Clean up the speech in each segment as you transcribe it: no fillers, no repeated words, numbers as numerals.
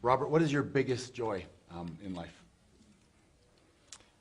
Robert, what is your biggest joy in life?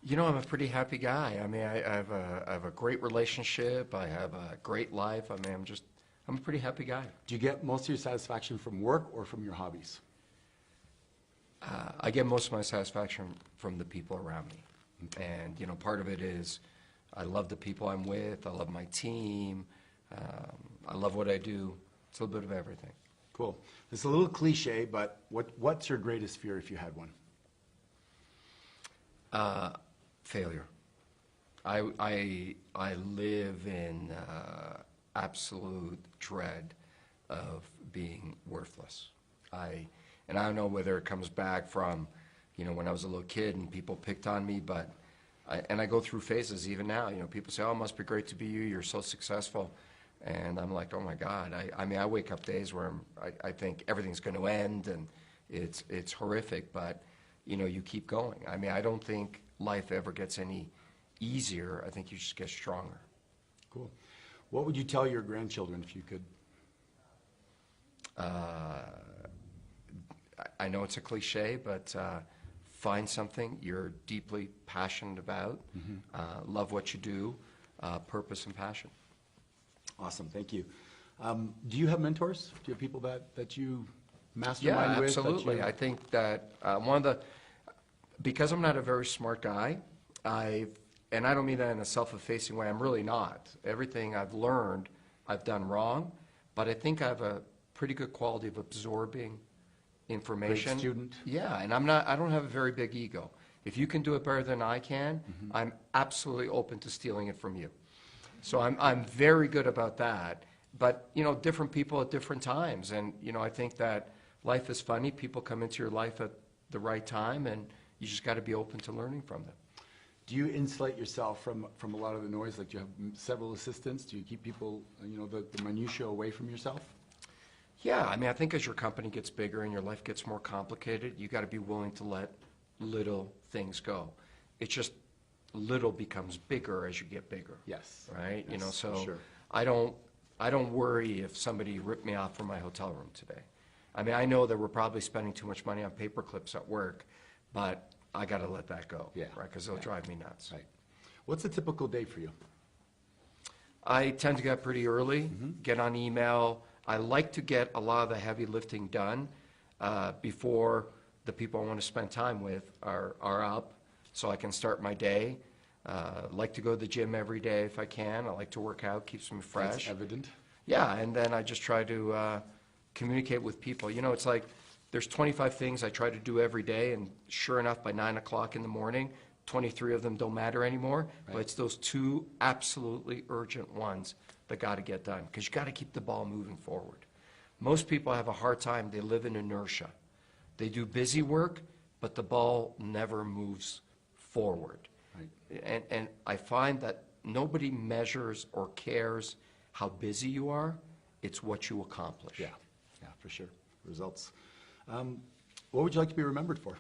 You know, I'm a pretty happy guy. I mean, I have a great relationship. I have a great life. I mean, I'm a pretty happy guy. Do you get most of your satisfaction from work or from your hobbies? I get most of my satisfaction from the people around me. And, you know, part of it is I love the people I'm with. I love my team. I love what I do. It's a little bit of everything. Cool. It's a little cliche, but what's your greatest fear if you had one? Failure. I live in absolute dread of being worthless. And I don't know whether it comes back from, you know, when I was a little kid and people picked on me, but I go through phases even now. You know, people say, "Oh, it must be great to be you. You're so successful." And I'm like, oh my God. I mean, I wake up days where I think everything's going to end and it's horrific, but you know, you keep going. I mean, I don't think life ever gets any easier. I think you just get stronger. Cool. What would you tell your grandchildren if you could? I know it's a cliche, but find something you're deeply passionate about. Love what you do, purpose and passion. Awesome, thank you. Do you have mentors? Do you have people that you mastermind with? Yeah, absolutely. I think that because I'm not a very smart guy, and I don't mean that in a self-effacing way, I'm really not. Everything I've learned, I've done wrong, but I think I have a pretty good quality of absorbing information. Great student. Yeah, and I don't have a very big ego. If you can do it better than I can, I'm absolutely open to stealing it from you. So I'm very good about that. But, you know, different people at different times. And, you know, I think that life is funny. People come into your life at the right time, and you just got to be open to learning from them. Do you insulate yourself from a lot of the noise? Like, do you have several assistants? Do you keep people, you know, the minutiae away from yourself? Yeah, I mean, I think as your company gets bigger and your life gets more complicated, you got to be willing to let little things go. It's just little becomes bigger as you get bigger. Yes. Right? Yes, You know, so sure. I don't worry if somebody ripped me off from my hotel room today. I mean, I know that we're probably spending too much money on paper clips at work, but I got to let that go. Yeah. Right? Because it'll drive me nuts. Right. What's a typical day for you? I tend to get up pretty early, get on email. I like to get a lot of the heavy lifting done before the people I want to spend time with are up, so I can start my day. Like to go to the gym every day if I can. I like to work out, keeps me fresh. That's evident. Yeah, and then I just try to communicate with people. You know, it's like there's 25 things I try to do every day, and sure enough, by 9 o'clock in the morning, 23 of them don't matter anymore. Right. But it's those two absolutely urgent ones that got to get done, because you got to keep the ball moving forward. Most people have a hard time. They live in inertia. They do busy work, but the ball never moves forward. Right. And I find that nobody measures or cares how busy you are. It's what you accomplish. Yeah, yeah, for sure. Results. What would you like to be remembered for?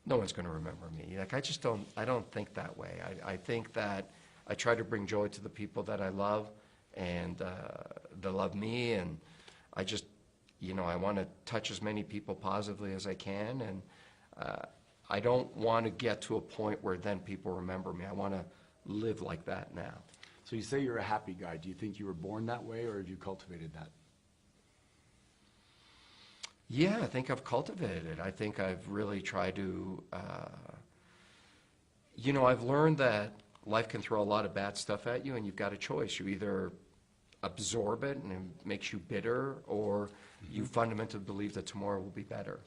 No one's going to remember me. Like, I don't think that way. I think that I try to bring joy to the people that I love and that love me, and I just, you know, I want to touch as many people positively as I can, and I don't want to get to a point where then people remember me. I want to live like that now. So you say you're a happy guy. Do you think you were born that way, or have you cultivated that? Yeah, I think I've cultivated it. I think I've really tried to, you know, I've learned that life can throw a lot of bad stuff at you, and you've got a choice. You either absorb it and it makes you bitter, or you fundamentally believe that tomorrow will be better.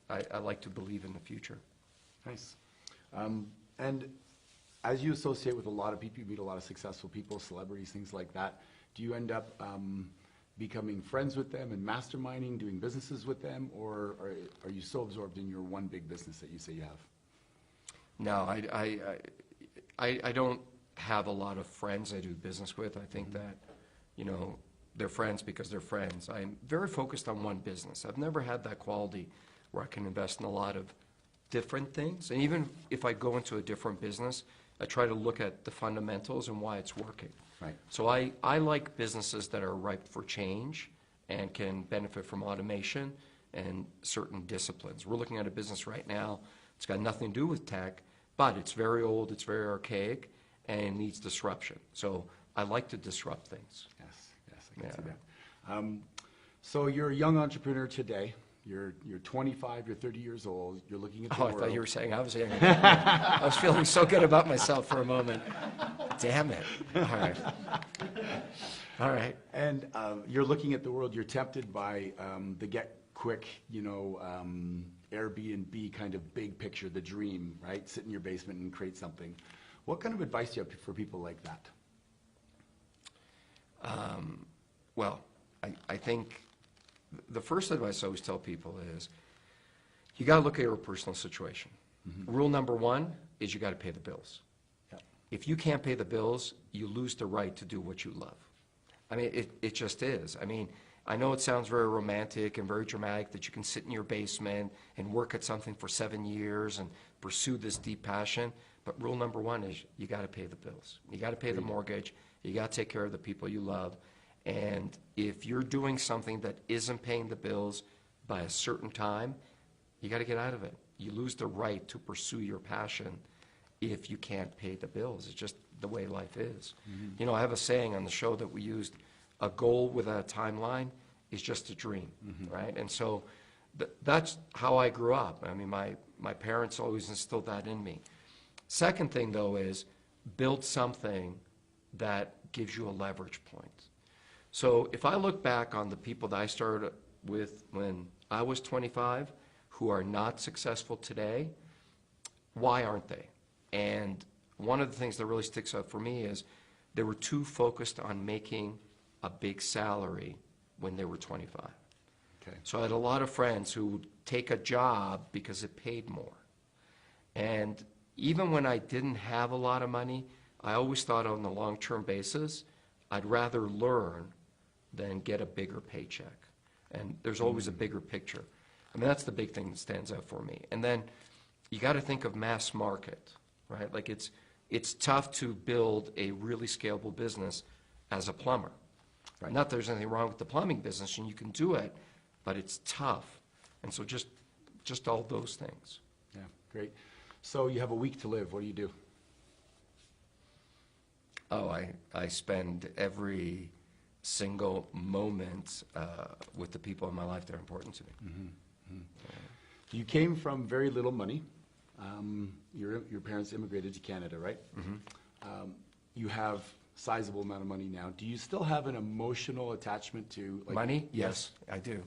I like to believe in the future. Nice. And as you associate with a lot of people, you meet a lot of successful people, celebrities, things like that, do you end up becoming friends with them and masterminding, doing businesses with them, or are you so absorbed in your one big business that you say you have? No, I don't have a lot of friends I do business with. I think that, you know, they're friends because they're friends. I'm very focused on one business. I've never had that quality where I can invest in a lot of different things. And even if I go into a different business, I try to look at the fundamentals and why it's working. Right. So I like businesses that are ripe for change and can benefit from automation, and certain disciplines. We're looking at a business right now. It's got nothing to do with tech, but it's very old, it's very archaic, and it needs disruption. So I like to disrupt things. Yes, I can Yeah. see that. So you're a young entrepreneur today. You're 25, you're 30 years old. You're looking at the Oh, I world. thought you were saying I was young. I was feeling so good about myself for a moment. Damn it. All right. All right. And you're looking at the world. You're tempted by the get quick, Airbnb kind of big picture, the dream, right? Sit in your basement and create something. What kind of advice do you have for people like that? Well, I think the first advice I always tell people is you got to look at your personal situation. Rule number one is you got to pay the bills. Yep. If you can't pay the bills, you lose the right to do what you love. I mean, it just is. I mean, I know it sounds very romantic and very dramatic that you can sit in your basement and work at something for 7 years and pursue this deep passion, but rule number one is you got to pay the bills. You got to pay the mortgage. You got to take care of the people you love. And if you're doing something that isn't paying the bills by a certain time, you got to get out of it. You lose the right to pursue your passion if you can't pay the bills. It's just the way life is. You know, I have a saying on the show that we used, a goal without a timeline is just a dream, right? And so that's how I grew up. I mean, my parents always instilled that in me. Second thing, though, is build something that gives you a leverage point. So if I look back on the people that I started with when I was 25 who are not successful today, why aren't they? And one of the things that really sticks out for me is they were too focused on making a big salary when they were 25. Okay. So I had a lot of friends who would take a job because it paid more. And even when I didn't have a lot of money, I always thought on a long-term basis, I'd rather learn than get a bigger paycheck. And there's always a bigger picture. I mean, that's the big thing that stands out for me. And then you got to think of mass market, right? Like it's tough to build a really scalable business as a plumber. Right. Not that there's anything wrong with the plumbing business, and you can do it, but it's tough. And so just all those things. Yeah, great. So you have a week to live. What do you do? Oh, I spend every single moment with the people in my life that are important to me. You came from very little money. Your parents immigrated to Canada, right? You have sizable amount of money now. Do you still have an emotional attachment to Money? Yes, I do.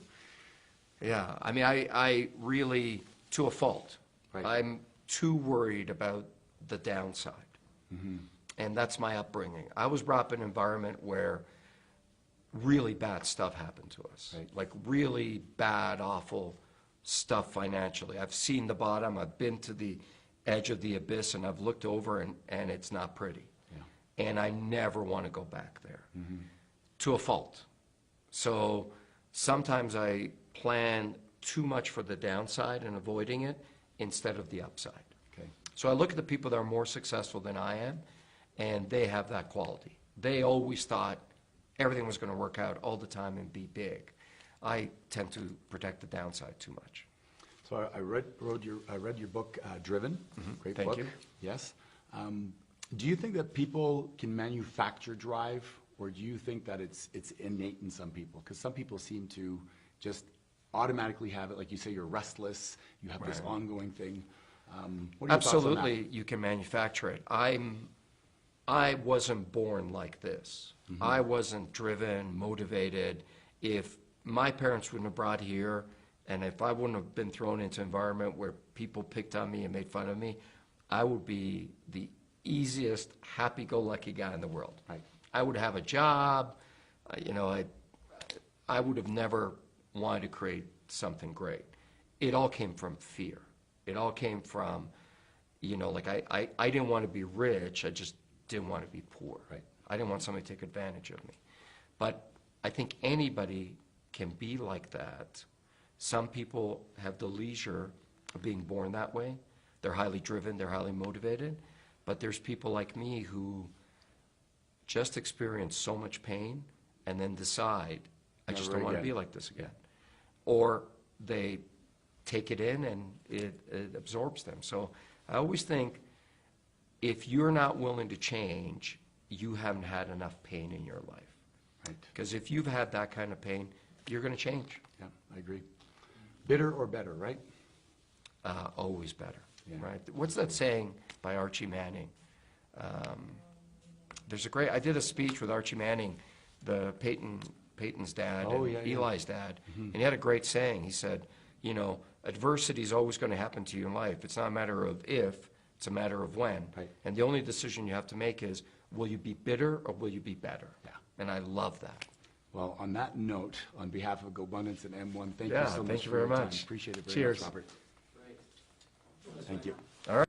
Yeah, I mean, I really, to a fault, Right. I'm too worried about the downside. And that's my upbringing. I was brought up in an environment where really bad stuff happened to us. Right. Like really bad, awful stuff financially. I've seen the bottom, I've been to the edge of the abyss, and I've looked over and it's not pretty. Yeah. And I never want to go back there, to a fault. So sometimes I plan too much for the downside and avoiding it instead of the upside. Okay. So I look at the people that are more successful than I am, and they have that quality. They always thought everything was going to work out all the time and be big. I tend to protect the downside too much. So I read your book, Driven. Great Thank book. you. Yes. Do you think that people can manufacture drive, or do you think that it's innate in some people? Because some people seem to just automatically have it. Like you say, you're restless. You have this Right. ongoing thing. What are your thoughts on that? Absolutely, you can manufacture it. I wasn't born like this. I wasn't driven, motivated. If my parents wouldn't have brought here, and if I wouldn't have been thrown into an environment where people picked on me and made fun of me, I would be the easiest, happy-go-lucky guy in the world. Right. I would have a job. I would have never wanted to create something great. It all came from fear. It all came from, I didn't want to be rich. I just didn't want to be poor. Right. I didn't want somebody to take advantage of me. But I think anybody can be like that. Some people have the leisure of being born that way. They're highly driven, they're highly motivated. But there's people like me who just experience so much pain and then decide, I just Never don't want to again. be like this again. Or they take it in and it absorbs them. So I always think if you're not willing to change, you haven't had enough pain in your life. Right. Because if you've had that kind of pain, you're going to change. Yeah, I agree. Bitter or better, right? Always better, Yeah. right? What's that saying by Archie Manning? I did a speech with Archie Manning, Peyton's dad, Oh, and yeah, yeah. Eli's dad, and he had a great saying. He said, you know, adversity is always going to happen to you in life. It's not a matter of if, it's a matter of when. Right. And the only decision you have to make is, will you be bitter or will you be better? Yeah. And I love that. Well, on that note, on behalf of GoBundance and M1, thank you Yeah, so much thank you for very your time. much. Appreciate it very Cheers. much, Robert. Thank you. All right.